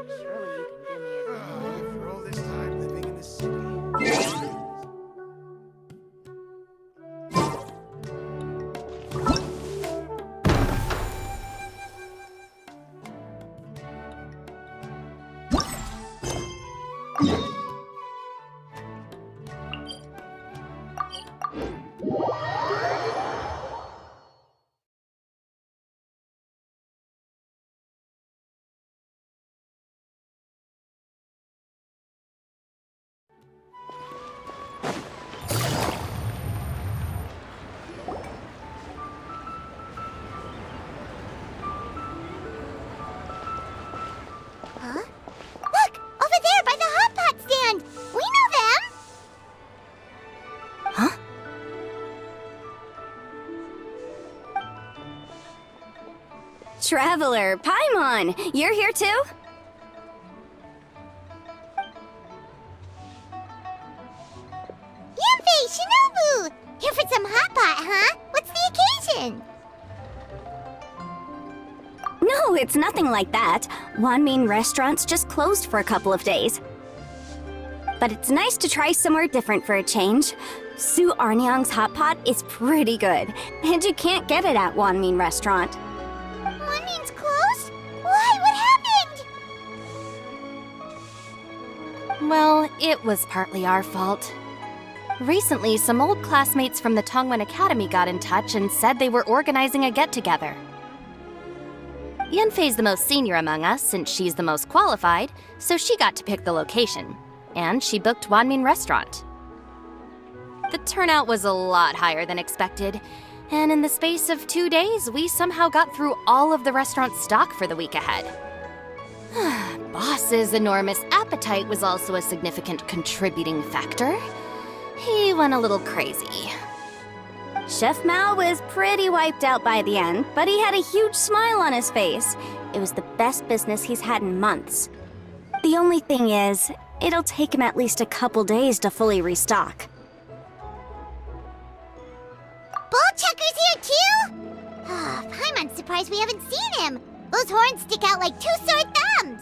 Surely you can give me a For all this time living in the city. Huh? Look! Over there by the hot pot stand! We know them! Huh? Traveler, Paimon! You're here too? Yanfei, Shinobu! Here for some hot pot, huh? What's the occasion? No, it's nothing like that. Wanmin Restaurant's just closed for a couple of days. But it's nice to try somewhere different for a change. Su Arnyang's hot pot is pretty good, and you can't get it at Wanmin Restaurant. Wanmin's closed? Why? What happened? Well, it was partly our fault. Recently, some old classmates from the Tongwen Academy got in touch and said they were organizing a get-together. Yanfei's the most senior among us, since she's the most qualified, so she got to pick the location. And she booked Wanmin Restaurant. The turnout was a lot higher than expected, and in the space of 2 days, we somehow got through all of the restaurant's stock for the week ahead. Boss's enormous appetite was also a significant contributing factor. He went a little crazy. Chef Mao was pretty wiped out by the end, but he had a huge smile on his face. It was the best business he's had in months. The only thing is, it'll take him at least a couple days to fully restock. Bullchucker's here too? Paimon's surprised we haven't seen him. Those horns stick out like two sore thumbs.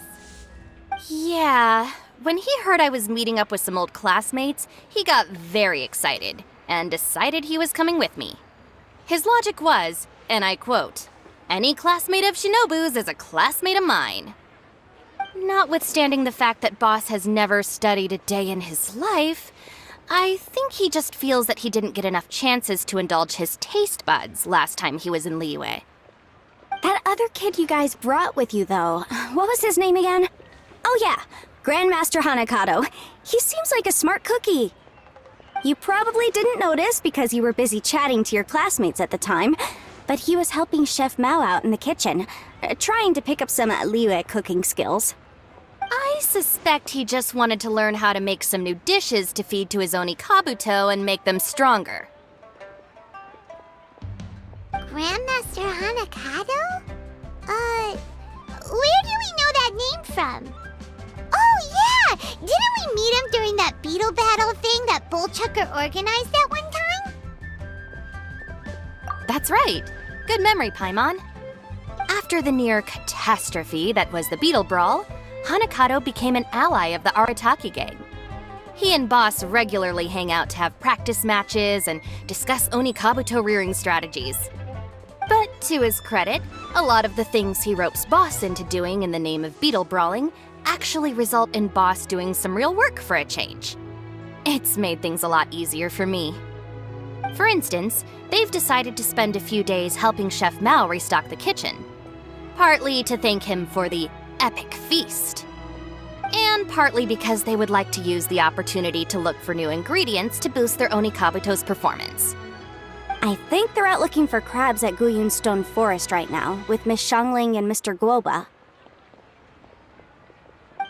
Yeah, when he heard I was meeting up with some old classmates, he got very excited and decided he was coming with me. His logic was, and I quote, "Any classmate of Shinobu's is a classmate of mine." Notwithstanding the fact that Boss has never studied a day in his life, I think he just feels that he didn't get enough chances to indulge his taste buds last time he was in Liyue. That other kid you guys brought with you, though, what was his name again? Oh yeah, Grandmaster Hanakato. He seems like a smart cookie. You probably didn't notice because you were busy chatting to your classmates at the time, but he was helping Chef Mao out in the kitchen, trying to pick up some Liyue cooking skills. I suspect he just wanted to learn how to make some new dishes to feed to his Oni Kabuto and make them stronger. Grandmaster Hanakato? Where do we know that name from? Oh yeah! Didn't we meet him during that beetle battle thing that Bullchucker organized that one time? That's right. Good memory, Paimon. After the near catastrophe that was the Beetle Brawl, Hanakato became an ally of the Arataki gang. He and Boss regularly hang out to have practice matches and discuss Oni Kabuto rearing strategies. But to his credit, a lot of the things he ropes Boss into doing in the name of beetle brawling actually result in Boss doing some real work for a change. It's made things a lot easier for me. For instance, they've decided to spend a few days helping Chef Mao restock the kitchen. Partly to thank him for the epic feast. And partly because they would like to use the opportunity to look for new ingredients to boost their Oni Kabuto's performance. I think they're out looking for crabs at Guyun Stone Forest right now, with Miss Shangling and Mr. Guoba.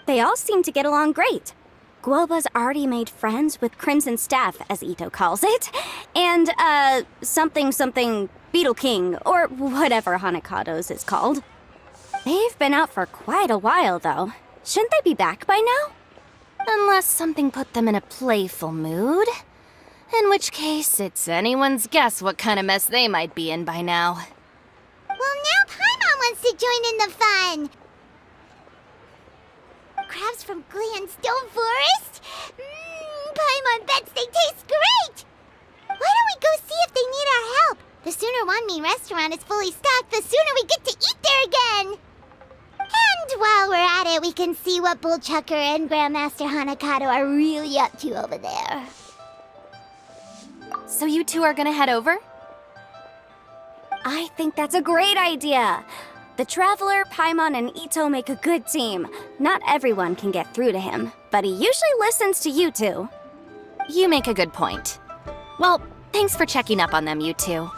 They all seem to get along great. Guoba's already made friends with Crimson Staff, as Ito calls it, and, something Beetle King, or whatever Hanakado's is called. They've been out for quite a while, though. Shouldn't they be back by now? Unless something put them in a playful mood. In which case, it's anyone's guess what kind of mess they might be in by now. Well, now Paimon wants to join in the fun. from Glandstone Forest? Paimon bets they taste great! Why don't we go see if they need our help? The sooner One Mean restaurant is fully stocked, the sooner we get to eat there again! And while we're at it, we can see what Bullchucker and Grandmaster Hanakato are really up to over there. So you two are gonna head over? I think that's a great idea. The Traveler, Paimon, and Ito make a good team. Not everyone can get through to him, but he usually listens to you two. You make a good point. Well, thanks for checking up on them, you two.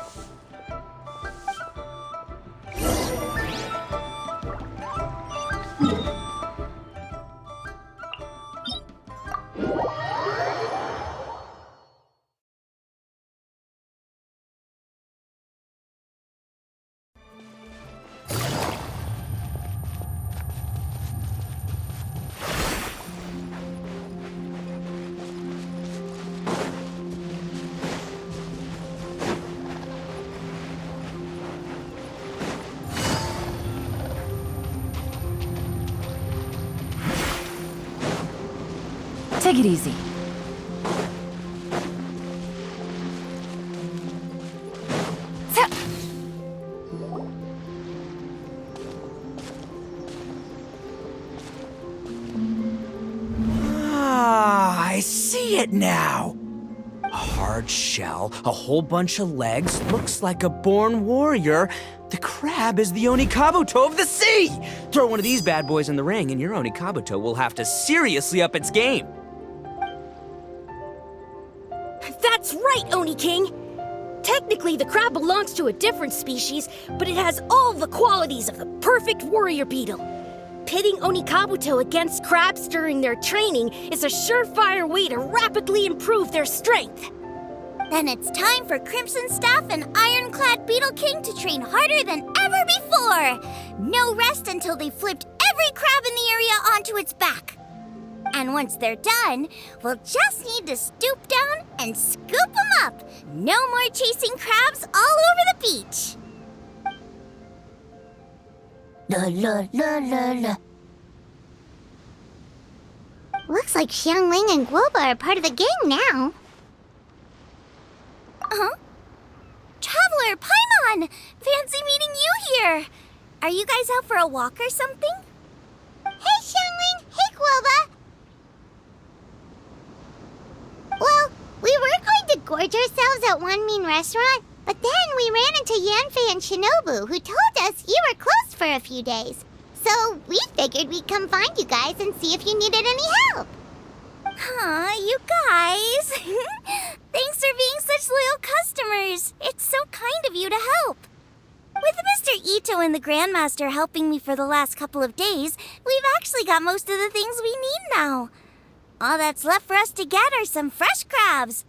Take it easy. I see it now. A hard shell, a whole bunch of legs, looks like a born warrior. The crab is the Onikabuto of the sea! Throw one of these bad boys in the ring and your Onikabuto will have to seriously up its game. That's right, Oni King! Technically, the crab belongs to a different species, but it has all the qualities of the perfect warrior beetle. Pitting Onikabuto against crabs during their training is a surefire way to rapidly improve their strength. Then it's time for Crimson Staff and Ironclad Beetle King to train harder than ever before! No rest until they've flipped every crab in the area onto its back. And once they're done, we'll just need to stoop down and scoop them up. No more chasing crabs all over the beach. La la la la la. Looks like Xiangling and Guoba are part of the gang now. Huh? Traveler, Paimon! Fancy meeting you here! Are you guys out for a walk or something? Hey, Xiangling! Hey, Guoba! Well, we were going to gorge ourselves at One Mean restaurant, but then we ran into Yanfei and Shinobu, who told us you were closed for a few days. So we figured we'd come find you guys and see if you needed any help. Aw, you guys. Thanks for being such loyal customers. It's so kind of you to help. With Mr. Ito and the Grandmaster helping me for the last couple of days, we've actually got most of the things we need now. All that's left for us to get are some fresh crabs.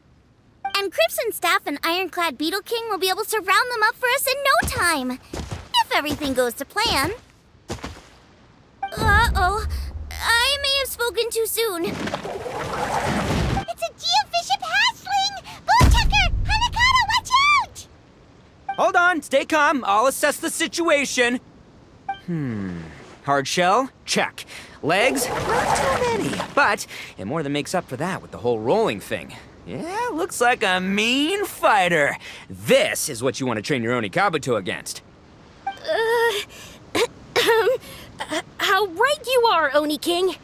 And Crimson Staff and Ironclad Beetle King will be able to round them up for us in no time. If everything goes to plan. Uh-oh. I may have spoken too soon. It's a geofiship hatchling! Bullchucker! Hanakato, watch out! Hold on, stay calm. I'll assess the situation. Hard shell? Check. Legs? Not too many, but it more than makes up for that with the whole rolling thing. Yeah, looks like a mean fighter. This is what you want to train your Onikabuto against. How right you are, Oni King!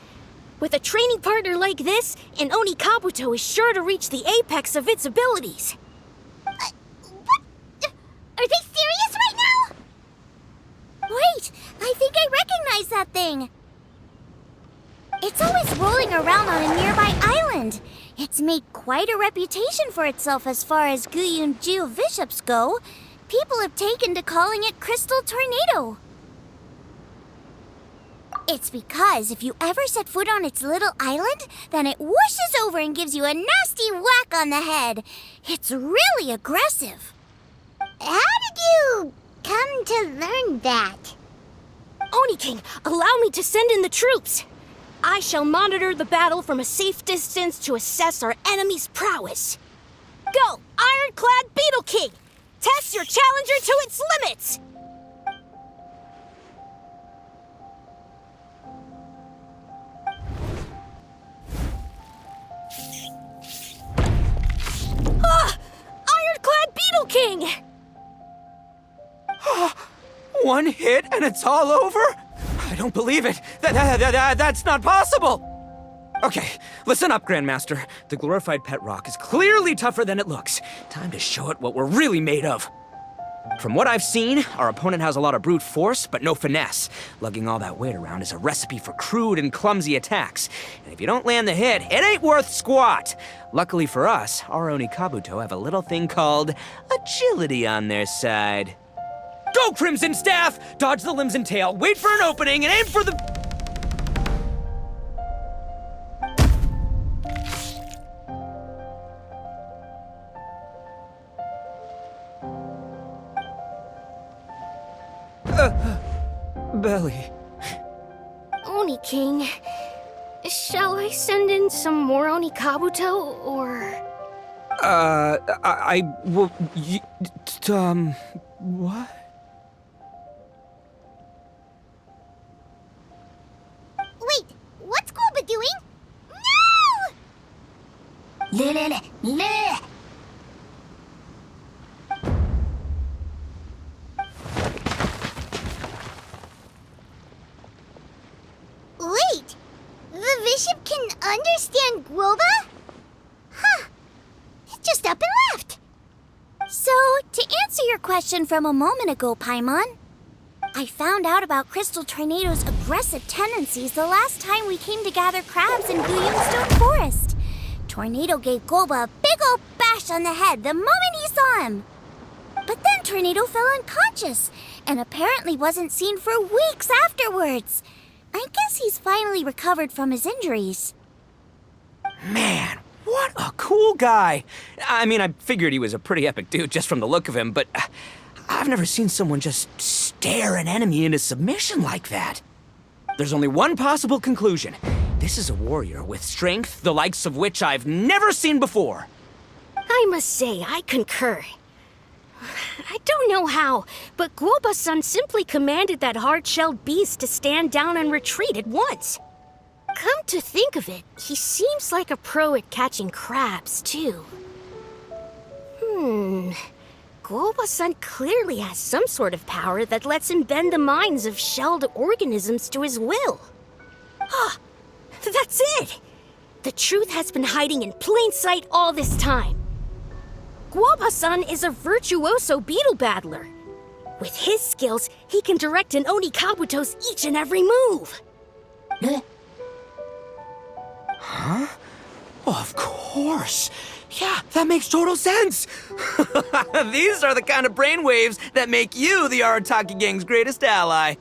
With a training partner like this, an Onikabuto is sure to reach the apex of its abilities. What? Are they serious right now? Wait, I think I recognize that thing. It's always rolling around on a nearby island. It's made quite a reputation for itself as far as Guyun geofiships go. People have taken to calling it Crystal Tornado. It's because if you ever set foot on its little island, then it whooshes over and gives you a nasty whack on the head. It's really aggressive. How did you come to learn that? Oni King, allow me to send in the troops. I shall monitor the battle from a safe distance to assess our enemy's prowess. Go, Ironclad Beetle King! Test your challenger to its limits! King! One hit and it's all over? I don't believe it. That's not possible. Okay, listen up, Grandmaster. The glorified pet rock is clearly tougher than it looks. Time to show it what we're really made of. From what I've seen, our opponent has a lot of brute force, but no finesse. Lugging all that weight around is a recipe for crude and clumsy attacks. And if you don't land the hit, it ain't worth squat. Luckily for us, our Oni Kabuto have a little thing called agility on their side. Go, Crimson Staff! Dodge the limbs and tail, wait for an opening, and aim for the... Belly. Oni King, shall I send in some more Oni Kabuto, or...? What? Wait, what's Golba doing? No! Wait, the bishop can understand Guoba? Huh, it just up and left. So, to answer your question from a moment ago, Paimon, I found out about Crystal Tornado's aggressive tendencies the last time we came to gather crabs in Guyungstone Forest. Tornado gave Golba a big ol' bash on the head the moment he saw him. But then Tornado fell unconscious, and apparently wasn't seen for weeks afterwards. I guess he's finally recovered from his injuries. Man, what a cool guy. I mean, I figured he was a pretty epic dude just from the look of him, but I've never seen someone just stare an enemy into submission like that. There's only one possible conclusion. This is a warrior with strength, the likes of which I've never seen before. I must say, I concur. I don't know how, but Guoba-san simply commanded that hard-shelled beast to stand down and retreat at once. Come to think of it, he seems like a pro at catching crabs, too. Guoba-san clearly has some sort of power that lets him bend the minds of shelled organisms to his will. Ah, that's it! The truth has been hiding in plain sight all this time. Guoba-san is a virtuoso beetle battler. With his skills, he can direct an Oni Kabuto's each and every move. Huh? Oh, of course. Yeah, that makes total sense. These are the kind of brainwaves that make you the Arataki gang's greatest ally.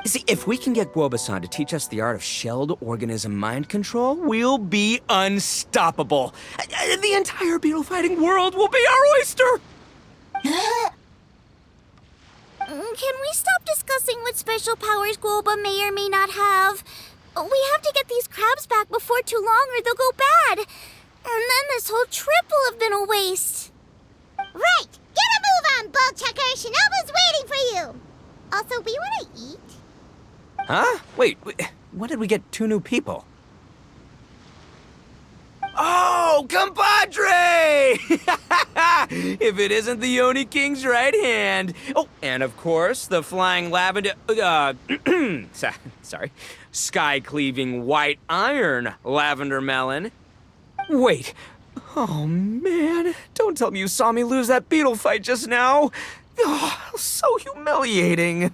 You see, if we can get Guoba-san to teach us the art of shelled organism mind control, we'll be unstoppable. The entire beetle fighting world will be our oyster! Can we stop discussing what special powers Guoba may or may not have? We have to get these crabs back before too long or they'll go bad. And then this whole trip will have been a waste. Right, get a move on, Bull Checker. Shinobu's waiting for you. Also, we want to eat. Huh? Wait, when did we get 2 new people? Oh, compadre! If it isn't the Oni King's right hand. Oh, and of course, the flying lavender... sorry. Sky-cleaving white iron lavender melon. Wait. Oh, man. Don't tell me you saw me lose that beetle fight just now. Oh, so humiliating.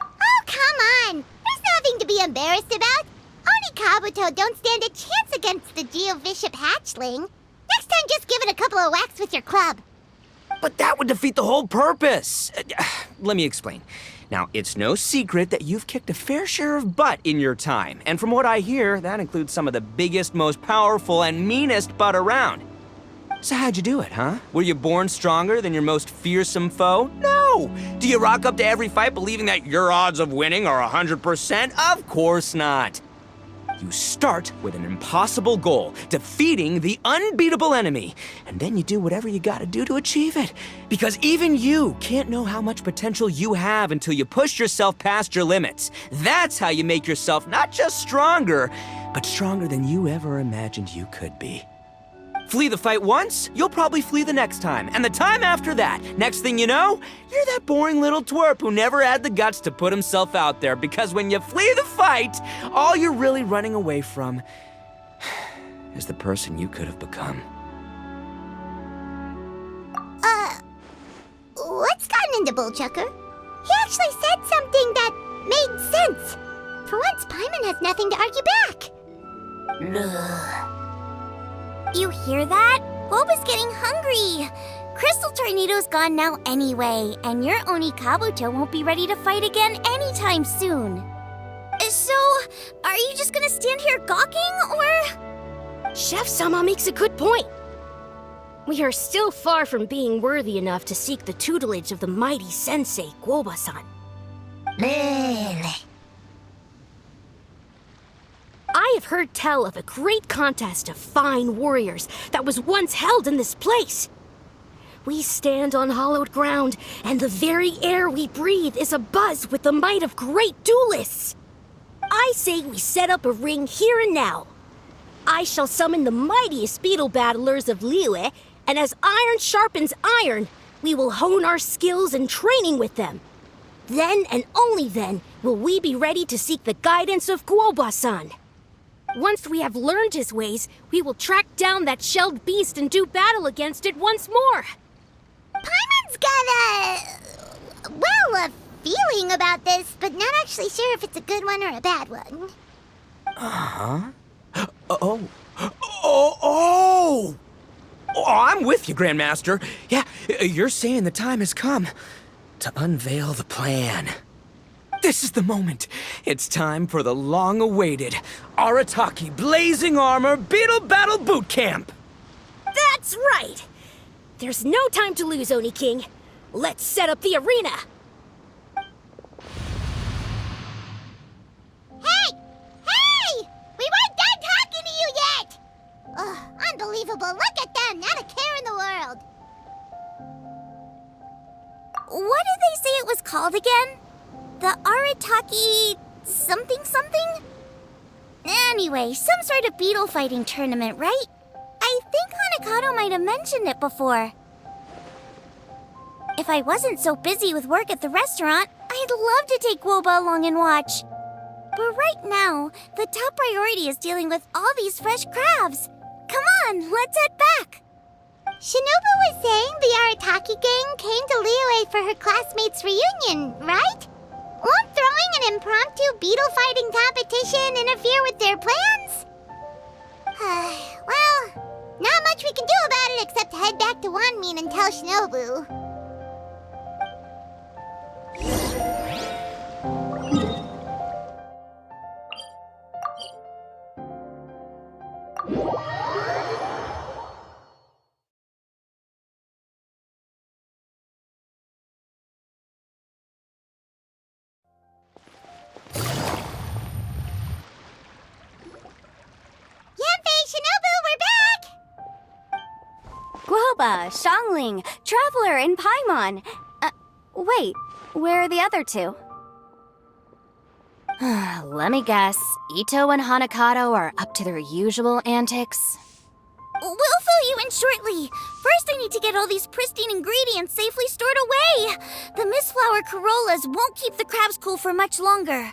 Oh, come on. There's nothing to be embarrassed about. Oni Kabuto don't stand a chance against the Geo-Bishop hatchling. Next time, just give it a couple of whacks with your club. But that would defeat the whole purpose. Let me explain. Now, it's no secret that you've kicked a fair share of butt in your time. And from what I hear, that includes some of the biggest, most powerful, and meanest butt around. So how'd you do it, huh? Were you born stronger than your most fearsome foe? No! Do you rock up to every fight believing that your odds of winning are 100%? Of course not. You start with an impossible goal, defeating the unbeatable enemy. And then you do whatever you gotta do to achieve it. Because even you can't know how much potential you have until you push yourself past your limits. That's how you make yourself not just stronger, but stronger than you ever imagined you could be. Flee the fight once, you'll probably flee the next time, and the time after that. Next thing you know, you're that boring little twerp who never had the guts to put himself out there, because when you flee the fight, all you're really running away from is the person you could have become. What's gotten into Bullchucker? He actually said something that made sense. For once, Paimon has nothing to argue back. You hear that? Boba's getting hungry. Crystal Tornado's gone now anyway, and your Oni Kabuto won't be ready to fight again anytime soon. So, are you just gonna stand here gawking, or...? Chef-sama makes a good point. We are still far from being worthy enough to seek the tutelage of the mighty sensei, Guoba-san. I have heard tell of a great contest of fine warriors that was once held in this place. We stand on hallowed ground, and the very air we breathe is abuzz with the might of great duelists. I say we set up a ring here and now. I shall summon the mightiest beetle battlers of Liyue, and as iron sharpens iron, we will hone our skills and training with them. Then and only then will we be ready to seek the guidance of Guoba-san. Once we have learned his ways, we will track down that shelled beast and do battle against it once more. Paimon's got a feeling about this, but not actually sure if it's a good one or a bad one. Oh, I'm with you, Grandmaster. Yeah, you're saying the time has come to unveil the plan. This is the moment. It's time for the long-awaited Arataki Blazing Armor Beetle Battle Boot Camp. That's right! There's no time to lose, Oni King. Let's set up the arena. Hey! We weren't done talking to you yet! Ugh, unbelievable. Look at them. Not a care in the world. What did they say it was called again? The Arataki something? Anyway, some sort of beetle fighting tournament, right? I think Hanakato might have mentioned it before. If I wasn't so busy with work at the restaurant, I'd love to take Guoba along and watch. But right now, the top priority is dealing with all these fresh crabs. Come on, let's head back. Shinobu was saying the Arataki gang came to Liyue for her classmates' reunion, right? Won't throwing an impromptu beetle fighting competition interfere with their plans? Well, not much we can do about it except head back to Wanmin and tell Shinobu. Guoba, Xiangling, Traveler, and Paimon. Wait, where are the other two? Let me guess. Ito and Hanakato are up to their usual antics? We'll fill you in shortly. First, I need to get all these pristine ingredients safely stored away. The mistflower corollas won't keep the crabs cool for much longer.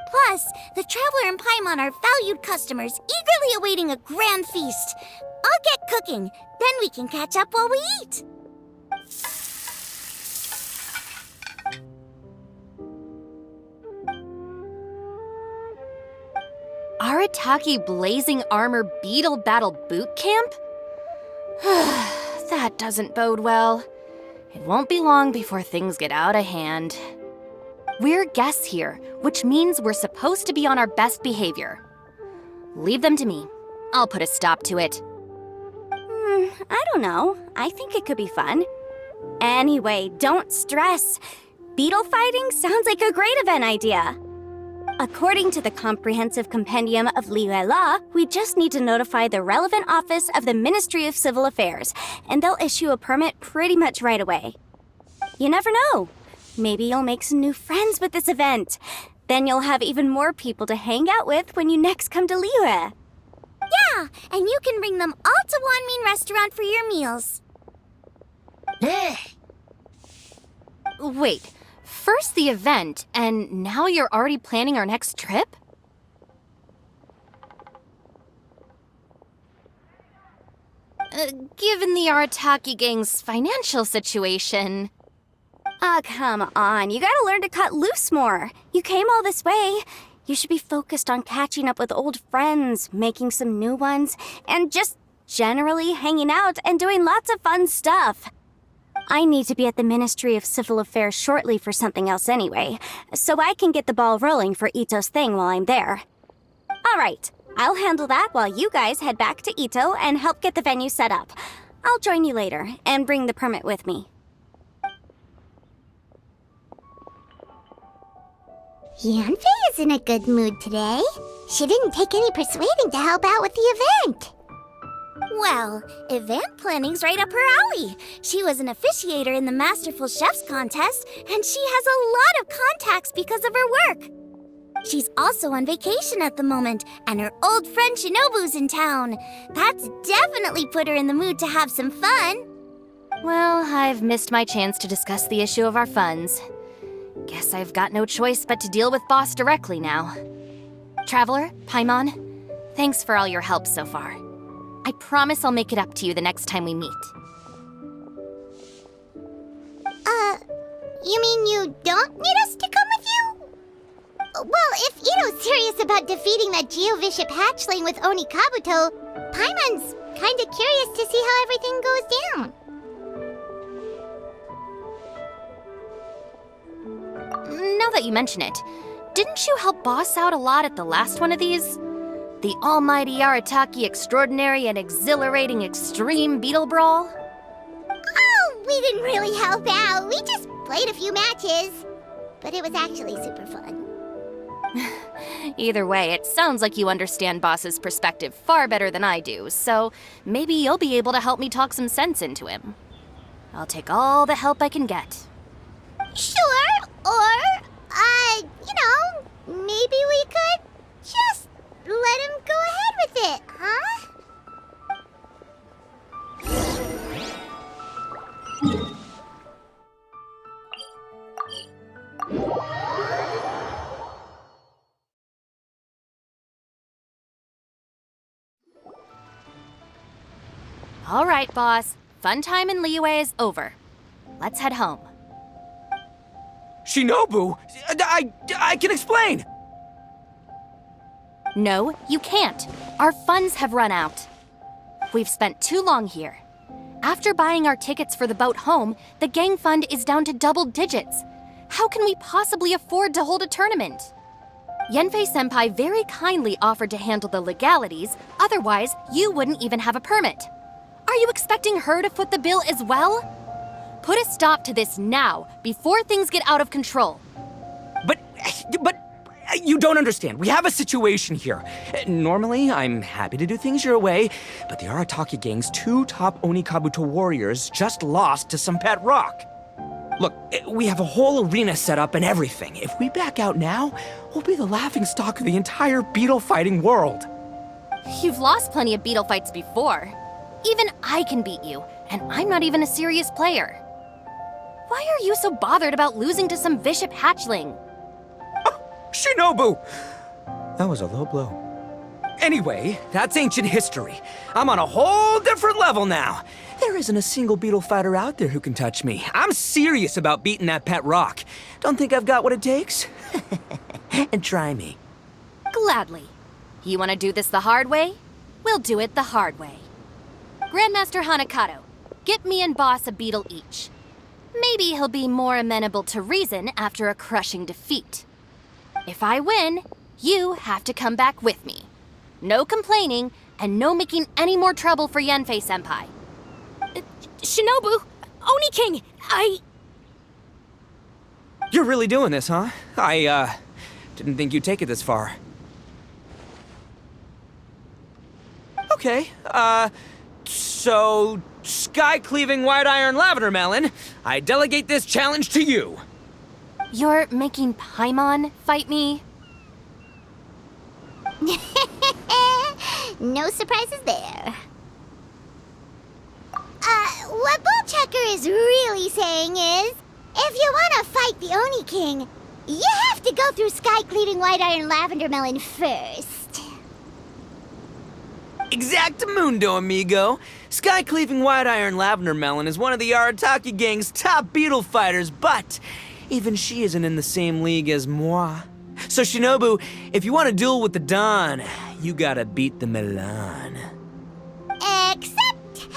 Plus, the Traveler and Paimon are valued customers, eagerly awaiting a grand feast. I'll get cooking, then we can catch up while we eat. Arataki Blazing Armor Beetle Battle Boot Camp? That doesn't bode well. It won't be long before things get out of hand. We're guests here, which means we're supposed to be on our best behavior. Leave them to me. I'll put a stop to it. I don't know. I think it could be fun. Anyway, don't stress. Beetle fighting sounds like a great event idea. According to the Comprehensive Compendium of Liyue Law, we just need to notify the relevant office of the Ministry of Civil Affairs, and they'll issue a permit pretty much right away. You never know. Maybe you'll make some new friends with this event. Then you'll have even more people to hang out with when you next come to Liyue. Yeah, and you can bring them all to Wanmin Restaurant for your meals. Wait, first the event, and now you're already planning our next trip? Given the Arataki gang's financial situation... Oh, come on. You gotta learn to cut loose more. You came all this way. You should be focused on catching up with old friends, making some new ones, and just generally hanging out and doing lots of fun stuff. I need to be at the Ministry of Civil Affairs shortly for something else anyway, so I can get the ball rolling for Ito's thing while I'm there. All right, I'll handle that while you guys head back to Ito and help get the venue set up. I'll join you later and bring the permit with me. Yanfei is in a good mood today. She didn't take any persuading to help out with the event. Well, event planning's right up her alley. She was an officiator in the Masterful Chefs contest, and she has a lot of contacts because of her work. She's also on vacation at the moment, and her old friend Shinobu's in town. That's definitely put her in the mood to have some fun. Well, I've missed my chance to discuss the issue of our funds. Guess I've got no choice but to deal with Boss directly now. Traveler, Paimon, thanks for all your help so far. I promise I'll make it up to you the next time we meet. You mean you don't need us to come with you? Well, if Ito's serious about defeating that Geovishap hatchling with Oni Kabuto, Paimon's kinda curious to see how everything goes down. Now that you mention it, didn't you help Boss out a lot at the last one of these? The almighty Arataki extraordinary and exhilarating extreme beetle brawl? Oh, we didn't really help out. We just played a few matches. But it was actually super fun. Either way, it sounds like you understand Boss's perspective far better than I do, so maybe you'll be able to help me talk some sense into him. I'll take all the help I can get. Sure, or, maybe we could just let him go ahead with it, huh? All right, Boss. Fun time in Liyue is over. Let's head home. Shinobu, I can explain. No, you can't. Our funds have run out. We've spent too long here. After buying our tickets for the boat home, the gang fund is down to double digits. How can we possibly afford to hold a tournament? Yanfei-senpai very kindly offered to handle the legalities, otherwise you wouldn't even have a permit. Are you expecting her to foot the bill as well? Put a stop to this now, before things get out of control. But you don't understand. We have a situation here. Normally, I'm happy to do things your way, but the Arataki gang's 2 top Oni Kabuto warriors just lost to some pet rock. Look, we have a whole arena set up and everything. If we back out now, we'll be the laughingstock of the entire beetle fighting world. You've lost plenty of beetle fights before. Even I can beat you, and I'm not even a serious player. Why are you so bothered about losing to some Bishop hatchling? Oh, Shinobu! That was a low blow. Anyway, that's ancient history. I'm on a whole different level now. There isn't a single beetle fighter out there who can touch me. I'm serious about beating that pet rock. Don't think I've got what it takes? And try me. Gladly. You want to do this the hard way? We'll do it the hard way. Grandmaster Hanakato, get me and Boss a beetle each. Maybe he'll be more amenable to reason after a crushing defeat. If I win, you have to come back with me. No complaining, and no making any more trouble for Yanfei-senpai. Shinobu! Oni King! You're really doing this, huh? I didn't think you'd take it this far. Okay, so... Sky-cleaving white iron lavender melon, I delegate this challenge to you. You're making Paimon fight me? No surprises there. What Bullchecker is really saying is, if you want to fight the Oni King, you have to go through sky-cleaving white iron lavender melon first. Exactamundo, amigo. Sky-cleaving white iron lavender melon is one of the Arataki gang's top beetle fighters, but even she isn't in the same league as moi. So Shinobu, if you want to duel with the Don, you gotta beat the Milan. Except...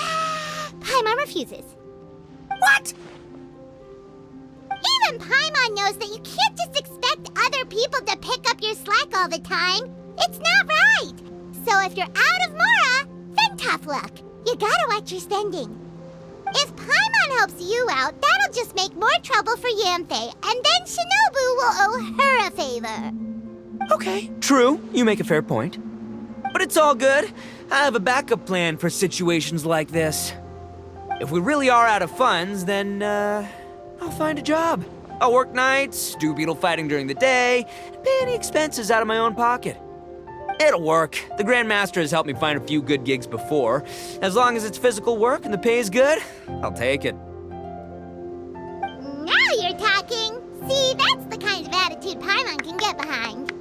Paimon refuses. What? Even Paimon knows that you can't just expect other people to pick up your slack all the time. It's not right. So if you're out of Mora, then tough luck. You gotta watch your spending. If Paimon helps you out, that'll just make more trouble for Yanthe, and then Shinobu will owe her a favor. Okay, true. You make a fair point. But it's all good. I have a backup plan for situations like this. If we really are out of funds, then, I'll find a job. I'll work nights, do beetle fighting during the day, and pay any expenses out of my own pocket. It'll work. The Grandmaster has helped me find a few good gigs before. As long as it's physical work and the pay is good, I'll take it. Now you're talking. See, that's the kind of attitude Paimon can get behind.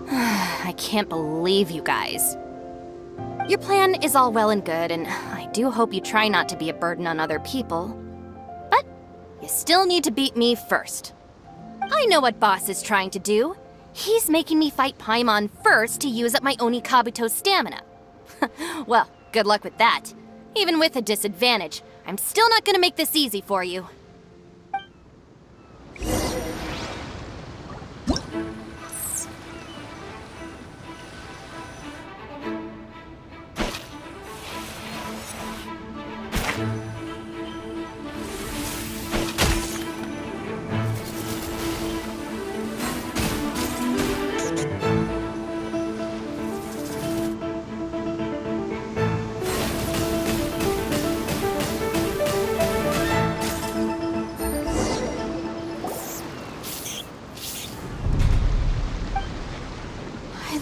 I can't believe you guys. Your plan is all well and good, and I do hope you try not to be a burden on other people. But you still need to beat me first. I know what Boss is trying to do. He's making me fight Paimon first to use up my Oni Kabuto's stamina. Well, good luck with that. Even with a disadvantage, I'm still not gonna make this easy for you.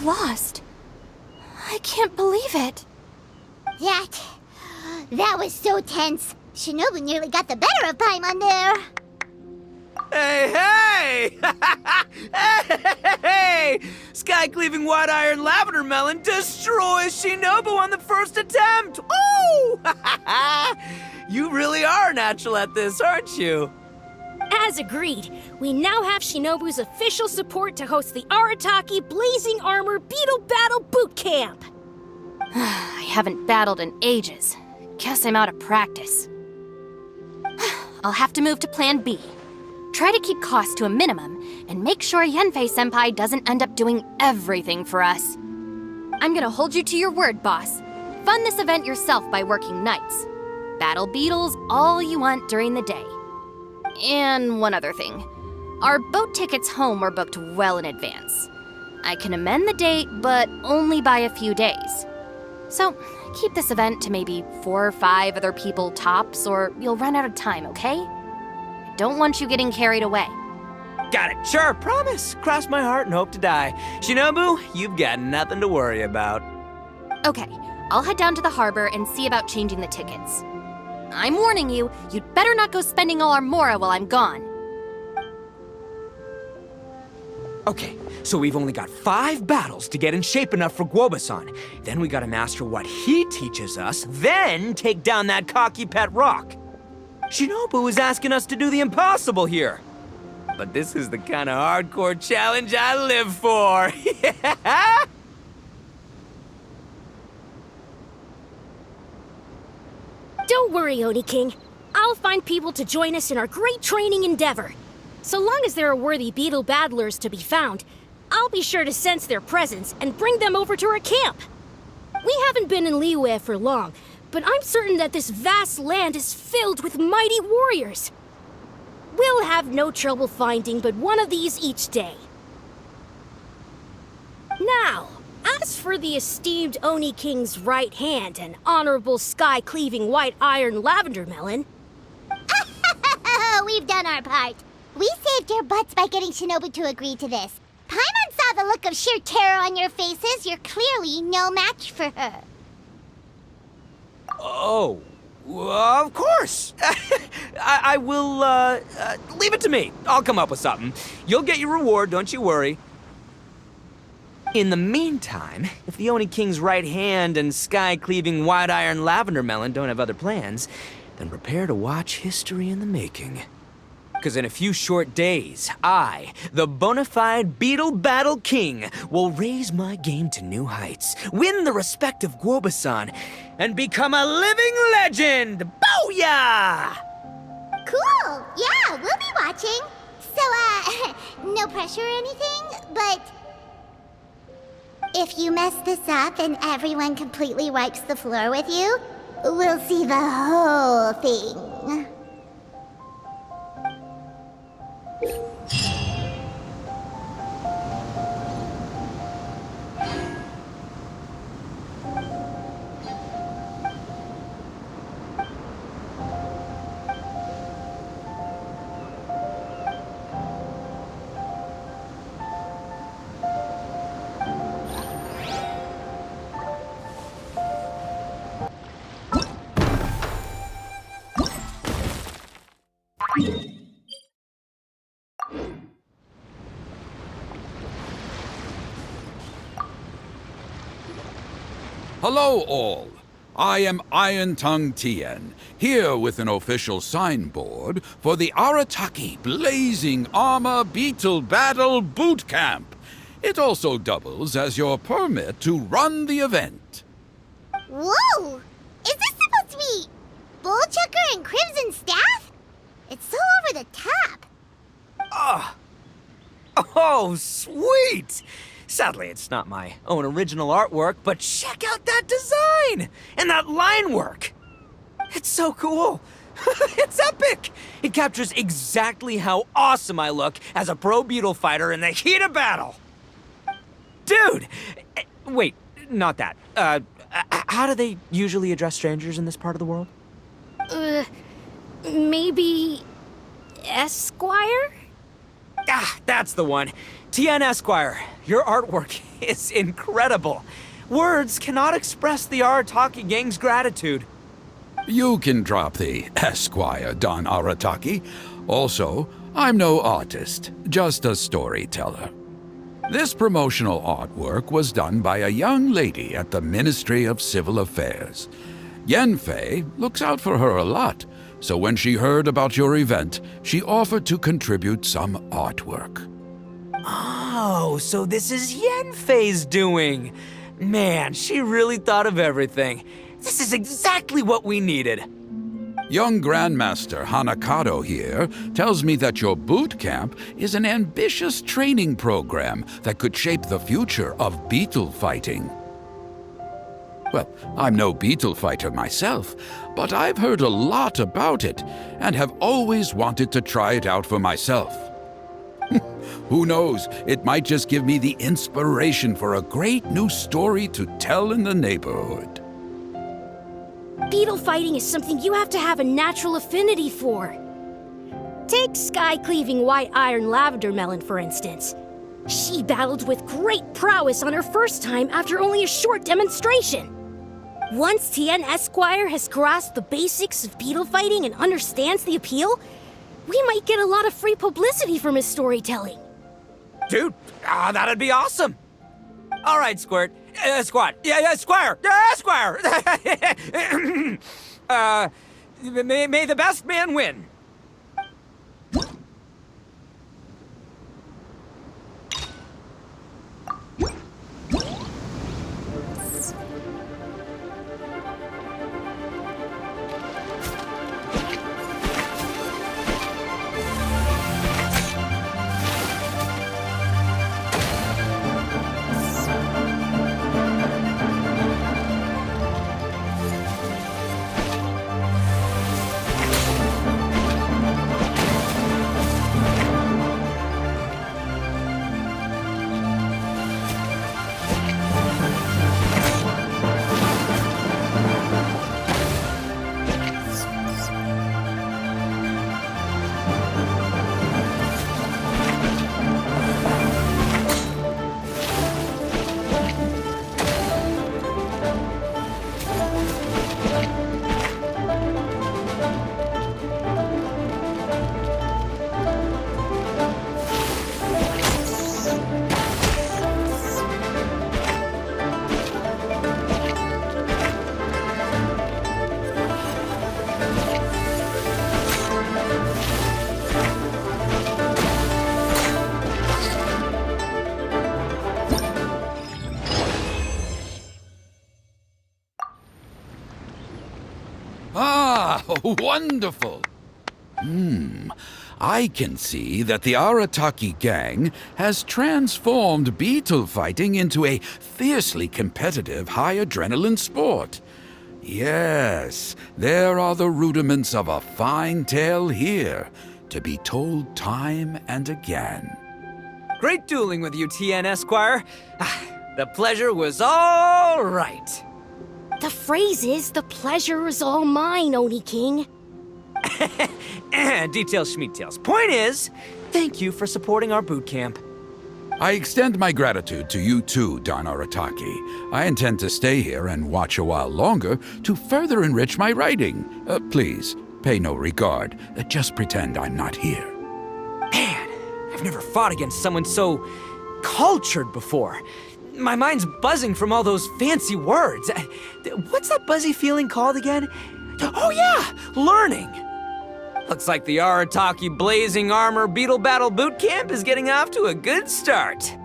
Lost. I can't believe it. That was so tense. Shinobu nearly got the better of Paimon there. Hey! Hey! Sky-cleaving white iron lavender melon destroys Shinobu on the first attempt! Oh! You really are natural at this, aren't you? As agreed, we now have Shinobu's official support to host the Arataki Blazing Armor Beetle Battle Boot Camp. I haven't battled in ages. Guess I'm out of practice. I'll have to move to Plan B. Try to keep costs to a minimum, and make sure Yanfei-senpai doesn't end up doing everything for us. I'm gonna hold you to your word, boss. Fund this event yourself by working nights. Battle beetles all you want during the day. And one other thing. Our boat tickets home were booked well in advance. I can amend the date, but only by a few days. So, keep this event to maybe 4 or 5 other people tops, or you'll run out of time, okay? I don't want you getting carried away. Got it, sure, promise. Cross my heart and hope to die. Shinobu, you've got nothing to worry about. Okay, I'll head down to the harbor and see about changing the tickets. I'm warning you, you'd better not go spending all our Mora while I'm gone. Okay, so we've only got 5 battles to get in shape enough for Guoba-san. Then we gotta master what he teaches us, then take down that cocky pet rock. Shinobu is asking us to do the impossible here. But this is the kind of hardcore challenge I live for. Yeah! Don't worry, Oni King. I'll find people to join us in our great training endeavor. So long as there are worthy beetle battlers to be found, I'll be sure to sense their presence and bring them over to our camp. We haven't been in Liyue for long, but I'm certain that this vast land is filled with mighty warriors. We'll have no trouble finding but one of these each day. Now, as for the esteemed Oni King's right hand and honorable sky-cleaving white iron lavender melon... We've done our part. We saved your butts by getting Shinobu to agree to this. Paimon saw the look of sheer terror on your faces. You're clearly no match for her. Oh, of course. I will, leave it to me. I'll come up with something. You'll get your reward, don't you worry. In the meantime, if the Oni King's right hand and sky-cleaving wide-iron lavender melon don't have other plans, then prepare to watch history in the making. Because in a few short days, I, the bona fide Beetle Battle King, will raise my game to new heights, win the respect of Guoba-san, and become a living legend! Booyah! Cool! Yeah, we'll be watching. So, no pressure or anything, but if you mess this up and everyone completely wipes the floor with you, we'll see the whole thing. Hello all. I am Iron Tongue Tien, here with an official signboard for the Arataki Blazing Armor Beetle Battle Boot Camp. It also doubles as your permit to run the event. Whoa! Is this supposed to be Bullchucker and Crimson Staff? It's so over the top. Oh, sweet! Sadly, it's not my own original artwork, but check out that design! And that line work! It's so cool! It's epic! It captures exactly how awesome I look as a pro beetle fighter in the heat of battle! Dude! Wait, not that. How do they usually address strangers in this part of the world? Maybe Esquire? Ah, that's the one. Tien Esquire, your artwork is incredible. Words cannot express the Arataki gang's gratitude. You can drop the Esquire, Don Arataki. Also, I'm no artist, just a storyteller. This promotional artwork was done by a young lady at the Ministry of Civil Affairs. Yanfei looks out for her a lot, so when she heard about your event, she offered to contribute some artwork. Oh, so this is Yanfei's doing. Man, she really thought of everything. This is exactly what we needed. Young Grandmaster Hanakado here tells me that your boot camp is an ambitious training program that could shape the future of beetle fighting. Well, I'm no beetle fighter myself, but I've heard a lot about it and have always wanted to try it out for myself. Who knows, it might just give me the inspiration for a great new story to tell in the neighborhood. Beetle fighting is something you have to have a natural affinity for. Take sky-cleaving white iron lavender melon, for instance. She battled with great prowess on her first time after only a short demonstration. Once Tien Esquire has grasped the basics of beetle fighting and understands the appeal, we might get a lot of free publicity from his storytelling. Dude, that'd be awesome. All right, Squirt. Squat. Yeah, Squire. Squire. May the best man win. Wonderful. I can see that the Arataki gang has transformed beetle fighting into a fiercely competitive high-adrenaline sport. Yes, there are the rudiments of a fine tale here, to be told time and again. Great dueling with you, TN Esquire. The pleasure was all right. The phrase is, the pleasure is all mine, Oni King. Details schmeetails. Point is, thank you for supporting our boot camp. I extend my gratitude to you too, Don Arataki. I intend to stay here and watch a while longer to further enrich my writing. Please, pay no regard. Just pretend I'm not here. Man, I've never fought against someone so cultured before. My mind's buzzing from all those fancy words. What's that buzzy feeling called again? Oh yeah, learning. Looks like the Arataki Blazing Armor Beetle Battle Boot Camp is getting off to a good start.